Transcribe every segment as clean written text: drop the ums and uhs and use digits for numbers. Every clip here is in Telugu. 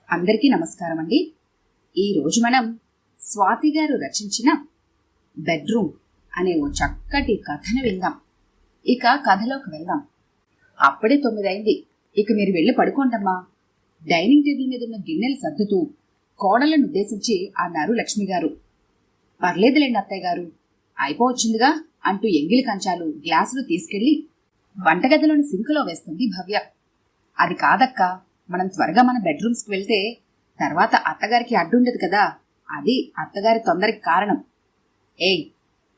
అందరికీ నమస్కారం అండి. ఈరోజు మనం స్వాతి గారు రచించిన బెడ్రూమ్ అనే ఓ చక్కటి కథను విందాం. ఇక కథలోకి వెళ్దాం. అప్పుడే 9 అయింది. ఇక మీరు వెళ్ళి పడుకోండమ్మా. డైనింగ్ టేబుల్ మీద ఉన్న గిన్నెలు సర్దుతూ కోడలను ఉద్దేశించి అన్నారు లక్ష్మి గారు. పర్లేదులేండి అత్తయ్య గారు, అయిపోవచ్చిందిగా అంటూ ఎంగిలి కంచాలు గ్లాసులు తీసుకెళ్లి వంటగదిలోని సింకులో వేస్తుంది భవ్య. అది కాదక్కా, మనం త్వరగా మన బెడ్రూమ్స్కి వెళ్తే తర్వాత అత్తగారికి అడ్డుండదు కదా, అది అత్తగారి తొందరకి కారణం. ఏయ్,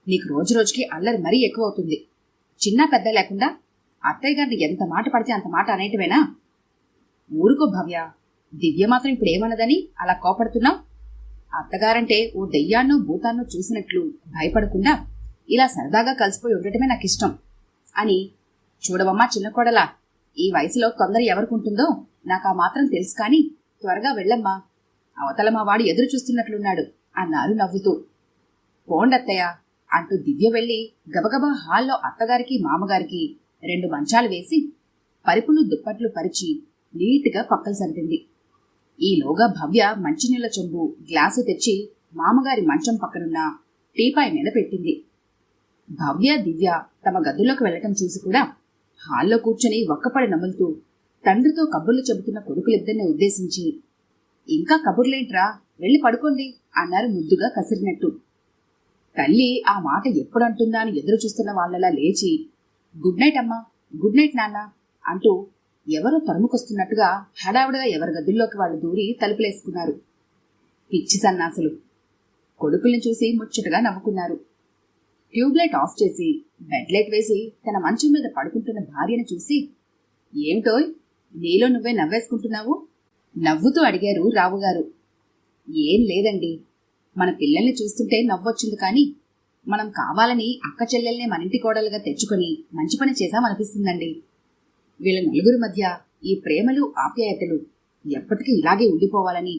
నీకు రోజు రోజుకి అల్లరి మరీ ఎక్కువ అవుతుంది. చిన్న పెద్ద లేకుండా అత్తయ్య గారిని ఎంత మాట పడితే అంత మాట అనేటివేనా? ఊరుకో భవ్య, దివ్య మాత్రం ఇప్పుడు ఏమన్నదని అలా కోపడుతున్నావు? అత్తగారంటే ఓ దెయ్యాన్నో భూతాన్నో చూసినట్లు భయపడకుండా ఇలా సరదాగా కలిసిపోయి ఉండటమే నాకు ఇష్టం అని. చూడవమ్మా చిన్న కోడలా, ఈ వయసులో తొందర ఎవరికుంటుందో నాకు ఆ మాత్రం తెలుసు, కానీ త్వరగా వెళ్ళమ్మా, అవతల మా వాడు ఎదురు చూస్తున్నట్లున్నాడు అన్నారు నవ్వుతూ. పోండత్తయ్య అంటూ దివ్య వెళ్లి గబగబా హాల్లో అత్తగారికి మామగారికి 2 మంచాలు వేసి పరిపులు దుప్పట్లు పరిచి నీట్గా పక్కలు సర్దింది. ఈలోగా భవ్య మంచినీళ్ల చెంబు గ్లాసు తెచ్చి మామగారి మంచం పక్కనున్న టీపాయ్ మీద పెట్టింది. భవ్య దివ్య తమ గదుల్లోకి వెళ్లటం చూసి కూడా హాల్లో కూర్చొని ఒక్కపడి నములుతూ తండ్రితో కబుర్లు చెబుతున్న కొడుకులిద్దరిని ఉద్దేశించి, ఇంకా కబుర్లేంట్రా, వెళ్ళి పడుకోండి అన్నారు ముద్దుగా కసిరినట్టు. తల్లి ఆ మాట ఎప్పుడంటుందా అని ఎదురు చూస్తున్న వాళ్ళలా లేచి, గుడ్ నైట్ అమ్మా, గుడ్ నైట్ నాన్న అంటూ ఎవరో తరుముకొస్తున్నట్టుగా హడావుడిగా ఎవరి గదుల్లోకి వాళ్ళు దూరి తలుపులేసుకున్నారు. పిచ్చి సన్నాసులు. కొడుకుల్ని చూసి ముచ్చటగా నవ్వుకున్నారు. ట్యూబ్లైట్ ఆఫ్ చేసి బెడ్ లైట్ వేసి తన మంచం మీద పడుకుంటున్న భార్యను చూసి, ఏమిటోయ్ నీలో నువ్వే నవ్వేసుకుంటున్నావు? నవ్వుతూ అడిగారు రావుగారు. ఏం లేదండి, మన పిల్లల్ని చూస్తుంటే నవ్వొచ్చింది, కానీ మనం కావాలని అక్క చెల్లెల్నే మనింటి కోడలుగా తెచ్చుకొని మంచి పని చేశామనిపిస్తుందండి. వీళ్ళ నలుగురి మధ్య ఈ ప్రేమలు ఆప్యాయతలు ఎప్పటికీ ఇలాగే ఉండిపోవాలని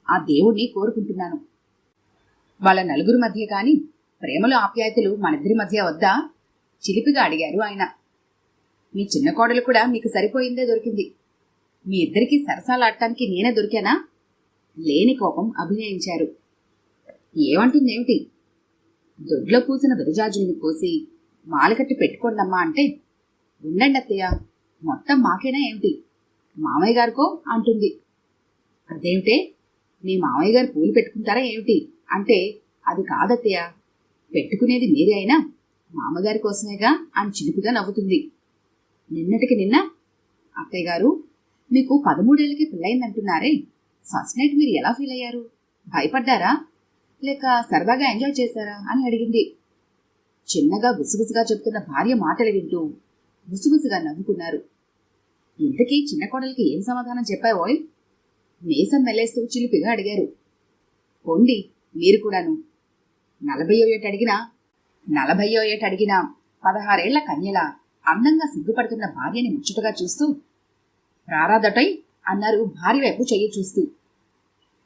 ఆ దేవుణ్ణి కోరుకుంటున్నాను. వాళ్ళ నలుగురి మధ్య కాని ప్రేమలు ఆప్యాయతలు మనిద్దరి మధ్య వద్దా? చిలిపిగా అడిగారు ఆయన. మీ చిన్న కోడలు కూడా మీకు సరిపోయిందే దొరికింది. మీ ఇద్దరికీ సరసాలాడటానికి నేనే దొరికానా? లేని కోపం అభినయించారు. ఏమంటుందేమిటి? దొడ్లో పూసిన విరజాజుల్ని కోసి మాలకట్టి పెట్టుకోండమ్మా అంటే, ఉండండి అత్తయ్య, మొత్తం మాకేనా ఏమిటి, మామయ్య గారికో అంటుంది. అదేమిటే, మీ మామయ్య గారు పూలు పెట్టుకుంటారా ఏమిటి అంటే, అది కాదత్తయ్య, పెట్టుకునేది మీరే అయినా మామగారి కోసమేగా అని చిలిపిగా నవ్వుతుంది. నిన్నటికి నిన్న అత్తయ్య గారు మీకు 13 ఏళ్ళకి పెళ్ళయిందంటున్నారే, ఫస్ట్ నైట్ మీరు ఎలా ఫీల్ అయ్యారు? భయపడ్డారా లేక సరదాగా ఎంజాయ్ చేశారా అని అడిగింది. చిన్నగా గుసగుసగా చెప్తున్న భార్య మాటలు వింటూ గుసగుసగా నవ్వుకున్నారు. ఇంతకీ చిన్న కోడలికి ఏం సమాధానం చెప్పావోయ్? మీసం మెల్లేస్తూ చిలిపిగా అడిగారు. పొండి మీరు కూడాను. 40వ ఏట అడిగినా 16 ఏళ్ల కన్యలా అందంగా సిగ్గుపడుతున్న భార్యని ముచ్చటగా చూస్తూ, రారాదటై అన్నారు భార్య వైపు చెయ్యి చూస్తూ.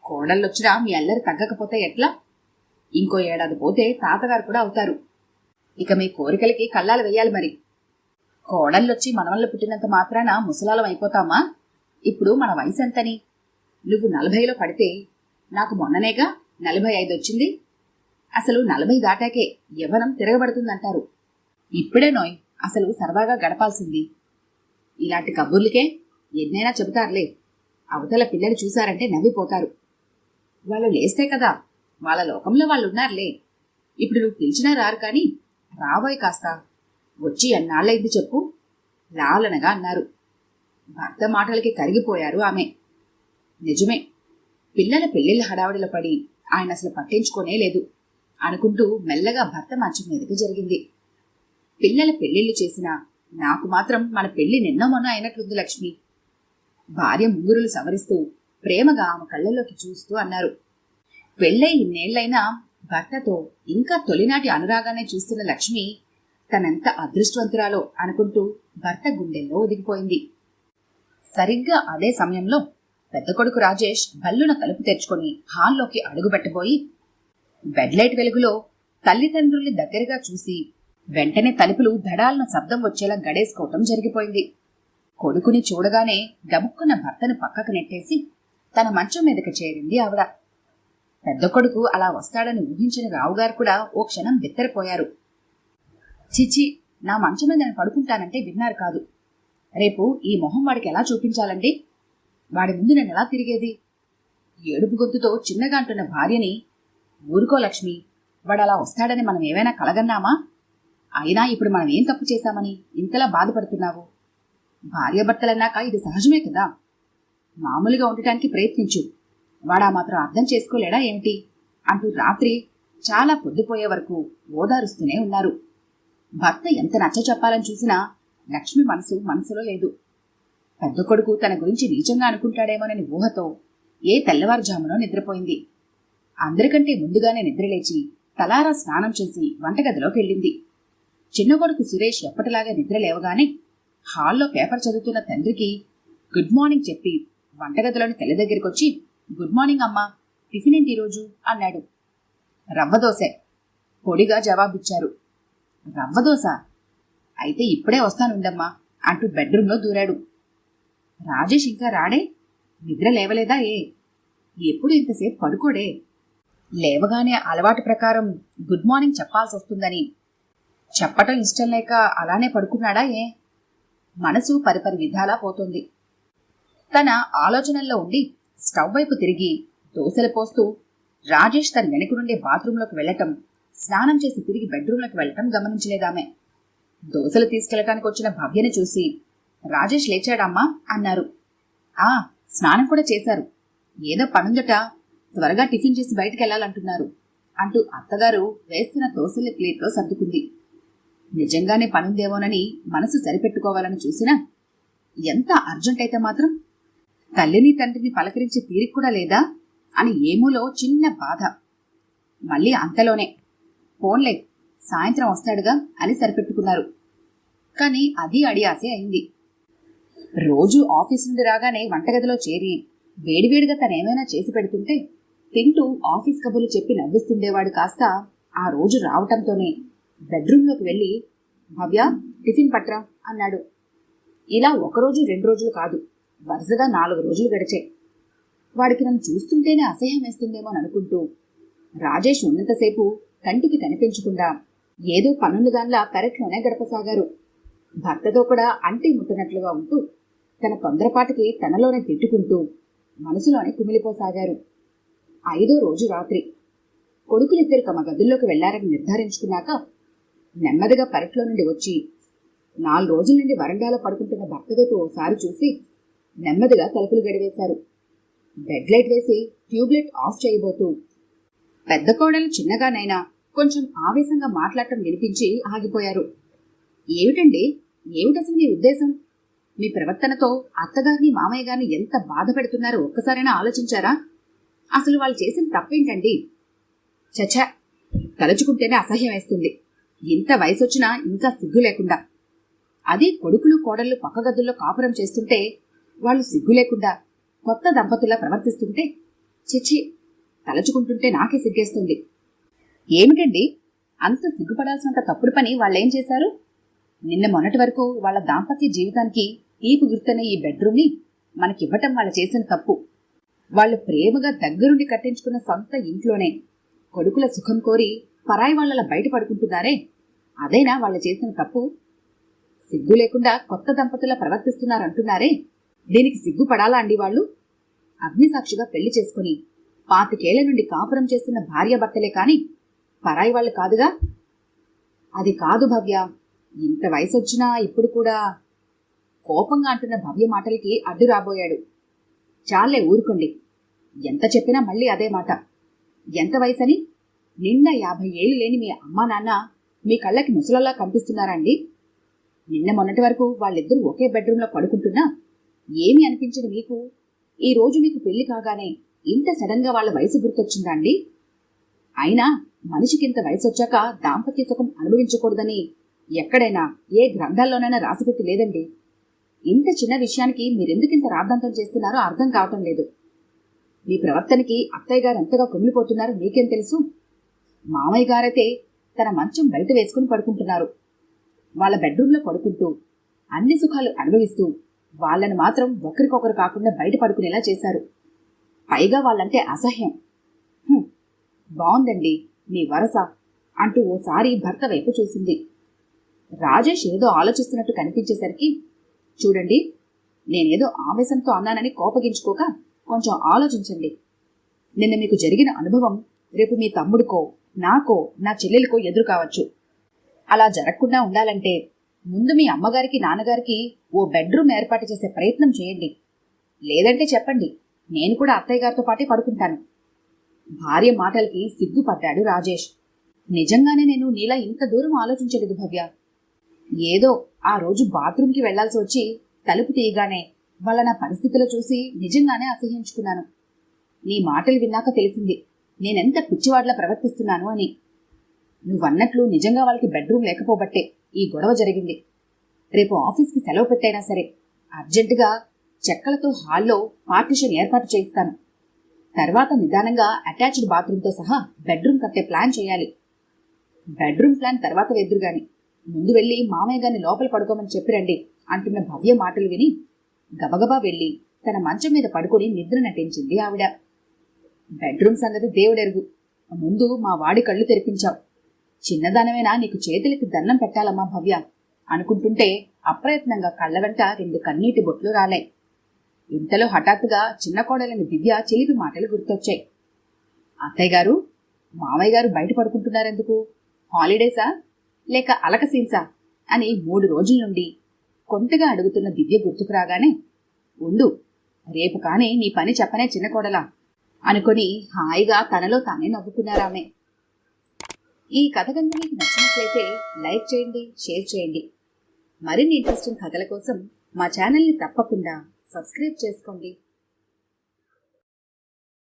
కోడళ్ళొచ్చినా మీ అల్లరి తగ్గకపోతే ఎట్లా? ఇంకో ఏడాది పోతే తాతగారు కూడా అవుతారు. ఇక మీ కోరికలకి కళ్ళాలు వెయ్యాలి మరి. కోడళ్ళొచ్చి మనవళ్ళు పుట్టినంత మాత్రాన ముసలాలం అయిపోతామా? ఇప్పుడు మన వయసు ఎంతని? నువ్వు 40లో పడితే నాకు మొన్ననేగా 45 వచ్చింది. అసలు 40 దాటాకే యవ్వనం తిరగబడుతుందంటారు. ఇప్పుడే నోయ్ అసలు సరదాగా గడపాల్సింది. ఇలాంటి కబుర్లకే ఎన్నైనా చెబుతారులే. అవతల పిల్లలు చూశారంటే నవ్విపోతారు. వాళ్ళు లేస్తే కదా వాళ్ళ లోకంలో వాళ్ళున్నారులే. ఇప్పుడు నువ్వు పిలిచినా రారు, కానీ రాబోయ్ కాస్త. వచ్చి ఎన్నాళ్ళైంది చెప్పు లాలనగా అన్నారు. భర్త మాటలకి కరిగిపోయారు ఆమె. నిజమే, పిల్లల పెళ్లిళ్ళ హడావిడిలో పడి ఆయన అసలు పట్టించుకోనే లేదు అనుకుంటూ మెల్లగా భర్త మంచం మీదకి జరిగింది. పిల్లల పెళ్లిళ్లు చేసినా నాకు మాత్రం మన పెళ్లి నిన్న మొన్న అయినట్లుంది లక్ష్మి. భార్య ముంగురులు సవరిస్తూ ప్రేమగా ఆమె కళ్ళల్లోకి చూస్తూ అన్నారు. పెళ్ళై ఇన్నేళ్లైనా భర్తతో ఇంకా తొలినాటి అనురాగానే చూస్తున్న లక్ష్మి తనంత అదృష్టవంతురాలో అనుకుంటూ భర్త గుండెల్లో ఒదిగిపోయింది. సరిగ్గా అదే సమయంలో పెద్ద కొడుకు రాజేష్ భల్లున తలుపు తెరుచుకొని హాల్లోకి అడుగుపెట్టబోయి బెడ్ లైట్ వెలుగులో తల్లిదండ్రుల్ని దగ్గరగా చూసి వెంటనే తలుపులు ధడాలన శబ్దం వచ్చేలా గడేసుకోవటం జరిగిపోయింది. కొడుకుని చూడగానే గబుక్కున్న భర్తను పక్కకు నెట్టేసి తన మంచం మీదకి చేరింది ఆవిడ. పెద్ద కొడుకు అలా వస్తాడని ఊహించిన రావుగారు కూడా ఓ క్షణం బిత్తరపోయారు. చిచి, నా మంచం మీద నేను పడుకుంటానంటే విన్నారు కాదు. రేపు ఈ మొహం వాడికి ఎలా చూపించాలండి? వాడి ముందు నేను ఎలా తిరిగేది? ఏడుపు గొంతుతో చిన్నగా అంటున్న భార్యని, ఊరుకో లక్ష్మి, వాడలా వస్తాడని మనం ఏమైనా కలగన్నామా? అయినా ఇప్పుడు మనం ఏం తప్పు చేశామని ఇంతలా బాధపడుతున్నావు? భార్యాభర్తలన్నాక ఇది సహజమే కదా. మామూలుగా ఉండటానికి ప్రయత్నించు. వాడా మాత్రం అర్థం చేసుకోలేడా ఏమిటి అంటూ రాత్రి చాలా పొద్దుపోయే వరకు ఓదారుస్తూనే ఉన్నారు. భర్త ఎంత నచ్చ చెప్పాలని చూసినా లక్ష్మి మనసులో లేదు. పెద్ద కొడుకు తన గురించి నీచంగా అనుకుంటాడేమోనని ఊహతో ఏ తెల్లవారుజామునో నిద్రపోయింది. అందరికంటే ముందుగానే నిద్రలేచి తలారా స్నానం చేసి వంటగదిలోకి వెళ్ళింది. చిన్న కొడుకు సురేష్ ఎప్పటిలాగా నిద్ర లేవగానే హాల్లో పేపర్ చదువుతున్న తండ్రికి గుడ్ మార్నింగ్ చెప్పి వంటగదిలోని తల్లి దగ్గరికొచ్చి, గుడ్ మార్నింగ్ అమ్మా, టిఫిన్ ఏంటి ఈరోజు అన్నాడు. రవ్వదోసే పొడిగా జవాబిచ్చారు. రవ్వదోస? అయితే ఇప్పుడే వస్తానుండమ్మా అంటూ బెడ్రూంలో దూరాడు. రాజేష్ ఇంకా రాడే? నిద్ర లేవలేదా? ఎప్పుడు ఇంతసేపు పడుకోడే? లేవగానే అలవాటు ప్రకారం గుడ్ మార్నింగ్ చెప్పాల్సి వస్తుందని చెప్పటం ఇష్టం లేక అలానే పడుకున్నాడా? మనసు పరిపరి విధాలా పోతుంది. తన ఆలోచనల్లో ఉండి స్టవ్ వైపు తిరిగి దోశలు పోస్తూ రాజేష్ తన వెనుక నుండే బాత్రూంలోకి వెళ్లటం, స్నానం చేసి తిరిగి బెడ్రూంలోకి వెళ్లటం గమనించలేదామె. దోశలు తీసుకెళ్లటానికి వచ్చిన భవ్యని చూసి, రాజేష్ లేచాడమ్మా అన్నారు. స్నానం కూడా చేశారు. ఏదో పనుందట, త్వరగా టిఫిన్ చేసి బయటికెళ్లాలంటున్నారు అంటూ అత్తగారు వేస్తున్న దోశల ప్లేట్లో సర్దుకుంది. నిజంగానే పనుందేమోనని మనసు సరిపెట్టుకోవాలని చూసినా ఎంత అర్జెంట్ అయితే మాత్రం తల్లిని తండ్రిని పలకరించి తీరిక కూడా లేదా అని ఏమూలో చిన్న బాధ. మళ్ళీ అంతలోనే ఫోన్లే, సాయంత్రం వస్తాడుగా అని సరిపెట్టుకున్నారు. కాని అది అడియాసే అయింది. రోజూ ఆఫీస్ నుండి రాగానే వంటగదిలో చేరి వేడివేడిగా తనేమైనా చేసి పెడుతుంటే తింటూ ఆఫీస్ కబుర్లు చెప్పి నవ్విస్తుండేవాడు. కాస్త ఆ రోజు రావటంతోనే బెడ్రూంలోకి వెళ్ళి, భవ్య టిఫిన్ పట్రా అన్నాడు. ఇలా ఒకరోజు 2 రోజులు కాదు, వరుసగా 4 రోజులు గడిచాయి. వాడికి నన్ను చూస్తుంటేనే అసహ్యం వేస్తుందేమో అనుకుంటూ రాజేష్ ఉన్నంతసేపు కంటికి కనిపించకుండా ఏదో పనులుగాన్లా పెరట్లోనే గడపసాగారు. భర్తతో కూడా అంటి ముట్టనట్లుగా ఉంటూ తన తొందరపాటికి తనలోనే తిట్టుకుంటూ మనసులోనే కుమిలిపోసాగారు. 5వ రోజు రాత్రి కొడుకులిద్దరు తమ గదుల్లోకి వెళ్లారని నిర్ధారించుకున్నాక నెమ్మదిగా పెరట్లో నుండి వచ్చి 4 రోజుల నుండి వరండాలో పడుకుంటున్న భర్త వైపు ఓసారి చూసి నెమ్మదిగా తలుపులు గడివేశారు. బెడ్ లైట్ వేసి ట్యూబ్లైట్ ఆఫ్ చేయబోతూ పెద్ద కోడలు చిన్నగానైనా కొంచెం ఆవేశంగా మాట్లాడటం వినిపించి ఆగిపోయారు. ఏమిటండి, ఏమిటసలు మీ ఉద్దేశం? మీ ప్రవర్తనతో అత్తగారిని మామయ్య గారిని ఎంత బాధ పెడుతున్నారో ఒక్కసారైనా ఆలోచించారా? అసలు వాళ్ళు చేసిన తప్పేంటండి? చచ్చా, తలుచుకుంటేనే అసహ్యం వేస్తుంది. ఇంత వయసొచ్చినా ఇంకా సిగ్గు లేకుండా. అది కొడుకులు కోడళ్ళు పక్క గదుల్లో కాపురం చేస్తుంటే వాళ్ళు సిగ్గు లేకుండా కొత్త దంపతులా ప్రవర్తిస్తుంటే చిచ్చి, తలుచుకుంటుంటే నాకే సిగ్గేస్తుంది. ఏమిటండి, అంత సిగ్గుపడాల్సినంత తప్పుడు పని వాళ్ళేం చేశారు? నిన్న మొన్నటి వరకు వాళ్ళ దాంపత్య జీవితానికి తీపి గుర్తనే ఈ బెడ్రూమ్ని మనకివ్వటం వాళ్ళు చేసిన తప్పు. వాళ్ళు ప్రేమగా దగ్గరుండి కట్టించుకున్న సొంత ఇంట్లోనే కొడుకుల సుఖం కోరి పరాయి వాళ్ళలా బయట పడుకుంటున్నారే, అదేనా వాళ్ళు చేసిన తప్పు? సిగ్గు లేకుండా కొత్త దంపతులా ప్రవర్తిస్తున్నారంటున్నారే, దీనికి సిగ్గుపడాలా అండి వాళ్ళు? అగ్నిసాక్షిగా పెళ్లి చేసుకుని 25 ఏళ్ల నుండి కాపురం చేస్తున్న భార్యాభర్తలే కాని పరాయి వాళ్ళు కాదుగా. అది కాదు భవ్య, ఇంత వయసొచ్చినా ఇప్పుడు కూడా. కోపంగా అంటున్న భవ్య మాటలకి అడ్డు రాబోయాడు. చాలే ఊరుకోండి, ఎంత చెప్పినా మళ్ళీ అదే మాట. ఎంత వయసని? నిన్న 50 ఏళ్లు లేని మీ అమ్మా నాన్న మీ కళ్ళకి ముసలలా కనిపిస్తున్నారండి? నిన్న మొన్నటి వరకు వాళ్ళిద్దరూ ఒకే బెడ్రూంలో పడుకుంటున్నా ఏమి అనిపించదు మీకు? ఈ రోజు మీకు పెళ్లి కాగానే ఇంత సడన్ గా వాళ్ళ వయసు గుర్తొచ్చిందా అండి? అయినా మనిషికింత వయసొచ్చాక దాంపత్య సుఖం అనుభవించకూడదని ఎక్కడైనా ఏ గ్రంథాల్లోనైనా రాసిపెట్టి లేదండి. ఇంత చిన్న విషయానికి మీరెందుకింత రాద్ధాంతం చేస్తున్నారో అర్థం కావటం లేదు. మీ ప్రవర్తనకి అత్తయ్య గారు ఎంతగా కుమిలిపోతున్నారో మీకేం తెలుసు? మామయ్య గారైతే తన మంచం బయట వేసుకుని పడుకుంటున్నారు. వాళ్ళ బెడ్రూంలో పడుకుంటూ అన్ని సుఖాలు అనుభవిస్తూ వాళ్ళని మాత్రం ఒకరికొకరు కాకుండా బయట పడుకునేలా చేశారు. పైగా వాళ్ళంటే అసహ్యం. బావుందండి మీ వరస అంటూ ఓసారి భర్త వైపు చూసింది. రాజేష్ ఏదో ఆలోచిస్తున్నట్టు కనిపించేసరికి, చూడండి, నేనేదో ఆవేశంతో అన్నానని కోపగించుకోక కొంచెం ఆలోచించండి. నిన్న మీకు జరిగిన అనుభవం రేపు మీ తమ్ముడికో, నాకో, నా చెల్లెలికో ఎదురు కావచ్చు. అలా జరగకుండా ఉండాలంటే ముందు మీ అమ్మగారికి, నాన్నగారికి ఓ బెడ్రూమ్ ఏర్పాటు చేసే ప్రయత్నం చేయండి. లేదంటే చెప్పండి, నేను కూడా అత్తయ్య గారితో పాటే పడుకుంటాను. భార్య మాటలకి సిగ్గుపడ్డాడు రాజేష్. నిజంగానే నేను నీలా ఇంత దూరం ఆలోచించలేదు భవ్య. ఏదో ఆ రోజు బాత్రూంకి వెళ్లాల్సి వచ్చి తలుపు తీయగానే వాళ్ళ నా పరిస్థితులు చూసి నిజంగానే అసహ్యించుకున్నాను. నీ మాటలు విన్నాక తెలిసింది నేనెంత పిచ్చివాడ్లా ప్రవర్తిస్తున్నాను అని. నువ్వన్నట్లు నిజంగా వాళ్ళకి బెడ్రూమ్ లేకపోబట్టే ఈ గొడవ జరిగింది. రేపు ఆఫీస్కి సెలవు పెట్టైనా సరే అర్జెంటుగా చెక్కలతో హాల్లో పార్టిషన్ ఏర్పాటు చేయిస్తాను. తర్వాత నిదానంగా అటాచ్డ్ బాత్రూంతో సహా బెడ్రూమ్ కట్టే ప్లాన్ చేయాలి. బెడ్రూమ్ ప్లాన్ తర్వాత వెద్దురుగాని ముందు వెళ్ళి మామయ్య గారిని లోపల పడుకోమని చెప్పిరండి అంటున్న భవ్య మాటలు విని గబగబా వెళ్ళి తన మంచం మీద పడుకొని నిద్ర నటించింది ఆవిడ. బెడ్రూమ్ సంగతి దేవుడెరుగు, ముందు మా వాడి కళ్ళు తెరిపించావు. చిన్నదానమైనా నీకు చేతులకి దండం పెట్టాలమ్మా భవ్య అనుకుంటుంటే అప్రయత్నంగా కళ్ళ వెంట 2 కన్నీటి బొట్లు రాలే. ఇంతలో హఠాత్తుగా చిన్న కోడలని దివ్య చిలిపి మాటలు గుర్తొచ్చాయి. అత్తయ్య గారు, మామయ్య గారు బయట పడుకుంటున్నారెందుకు? హాలిడేసా లేక అలక సీన్సా అని 3 రోజుల నుండి కొంటగా అడుగుతున్న దివ్య గుర్తుకు రాగానే, ఉండు, రేపు కానీ నీ పని చెప్పనే చిన్న కోడలా అనుకుని హాయిగా తనలో తానే నవ్వుకున్నారామె. ఈ కథ కనుక మీకు నచ్చినట్లయితే లైక్ చేయండి, షేర్ చేయండి. మరిన్ని ఇంట్రెస్టింగ్ కథల కోసం మా ఛానల్ని తప్పకుండా సబ్స్క్రైబ్ చేసుకోండి.